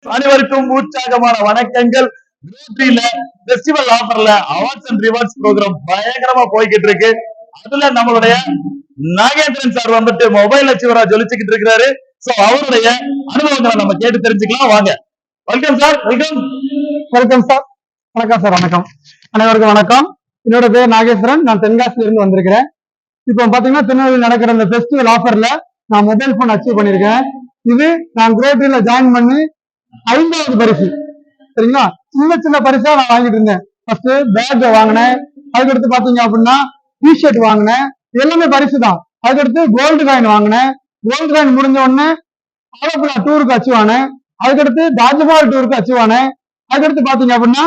அனைவருக்கும் உற்சாகமான வணக்கங்கள். ஃபெஸ்டிவல் ஆஃபர்ல அவார்ட்ஸ் அண்ட் ரிவார்ட்ஸ் ப்ரோக்ராம் பயங்கரமா போய்கிட்டு இருக்கு. அதுல நம்மளுடைய நாகேந்திரன் சார் வந்துட்டு மொபைல் அச்சீவரா ஜொலிச்சுக்கிட்டு இருக்கிறாரு. சோ அவருடைய அனுபவங்களை நம்ம கேட்டு தெரிஞ்சுக்கலாம். வாங்க. Welcome sir. Welcome sir. வணக்கம் சார். வணக்கம் அனைவருக்கும் வணக்கம். என்னோட பேர் நாகேஸ்வரன். நான் தென்காசில இருந்து வந்திருக்கிறேன். இப்போ பாத்தீங்கன்னா திருநெல்வேலி நடக்கிற இந்த ஃபெஸ்டிவல் ஆஃபர்ல நான் மொபைல் போன் அச்சீவ் பண்ணிருக்கேன். இது நான் குரோட்டில ஜாயின் பண்ணி 5வது பரிசு. சரிங்களா? சின்ன சின்ன பரிசா நான் வாங்கிட்டு இருந்தேன். ஃபர்ஸ்ட் பேக் வாங்கினேன். அதுக்கடுத்து பாத்தீங்க அப்படின்னா டிஷர்ட் வாங்கினேன். எல்லாமே பரிசு தான். அதுக்கடுத்து கோல்டு காயின் வாங்கினேன். கோல்டு காயின் முடிஞ்ச உடனே ஆலப்புழா டூருக்கு அச்சீவ் ஆனேன். அதுக்கடுத்து தாஜ்மஹால் டூருக்கு அச்சீவ் ஆனேன். அதுக்கடுத்து பாத்தீங்க அப்படின்னா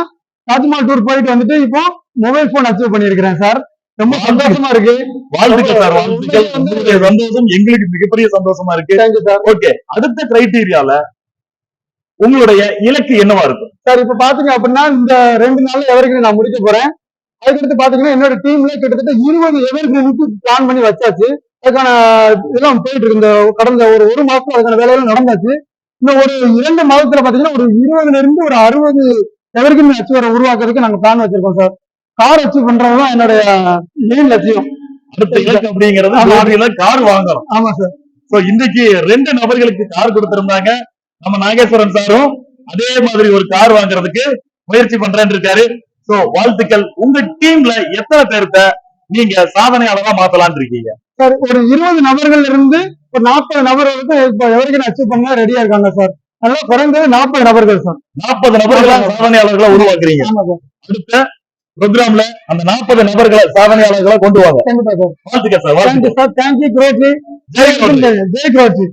தாஜ்மஹால் டூர் போயிட்டு வந்துட்டு இப்போ மொபைல் போன் அச்சீவ் பண்ணிருக்கிறேன் சார். ரொம்ப சந்தோஷமா இருக்கு. வாழ்த்துக்கள் சார். வாழ்த்துக்கள். உங்களுடைய சந்தோஷம் எங்களுக்கு மிகப்பெரிய சந்தோஷமா இருக்கு. ஓகே, அடுத்த கிரைட்டீரியால உங்களுடைய இலக்கு என்னவா இருக்கும் சார்? இப்ப பாத்தீங்க அப்படின்னா இந்த 2 நாள்ல எவர்கிரீன் நான் முடிக்க போறேன். அதுக்கடுத்து பாத்தீங்கன்னா என்னோட டீம்ல கிட்டத்தட்ட 20 எவர்கிரீனுக்கு பிளான் பண்ணி வச்சாச்சு. அதுக்கான இதெல்லாம் போயிட்டு இருக்கு. இந்த கடந்த ஒரு மாசம் அதுக்கான வேலையெல்லாம் நடந்தாச்சு. இன்னும் ஒரு 2 மாதத்துல பாத்தீங்கன்னா ஒரு 20ல இருந்து ஒரு 60 எவர்கிரீன் அச்சீவரை உருவாக்குறதுக்கு நாங்க பிளான் வச்சிருக்கோம் சார். கார் அச்சீவ் பண்றதுதான் என்னுடைய மெயின் லட்சியம். அடுத்த இலக்கு அப்படிங்கிறது கார் வாங்கணும். ஆமா சார். சோ இன்னைக்கு 2 நபர்களுக்கு கார் கொடுத்திருந்தாங்க. நம்ம நாகேஸ்வரன் சாரும் அதே மாதிரி ஒரு கார் வாங்குறதுக்கு முயற்சி பண்றேன்னு இருக்காரு. சோ வாழ்த்துக்கள். உங்க டீம்ல எத்தனை பேர்த்த நீங்க சாதனையாளரா மாத்தலாம்னு இருக்கீங்க சார்? ஒரு 20 நபர்கள் இருந்து ஒரு 40 நபர்களுக்கு இப்ப எவரைக்கும் அச்சீவ் பண்ண ரெடியா இருக்காங்க சார். அதனால குறைந்தது 40 நபர்கள் சார். 40 நபர்களா சாதனையாளர்களா உருவாக்குறீங்க. அடுத்த ப்ரோக்ராம்ல அந்த 40 நபர்களை சாதனையாளர்களா கொண்டு வாங்க. கண்டிப்பா சார். வாழ்த்துக்கள் sir. Thank you sir. Thank you. Greatly. Jai greatly.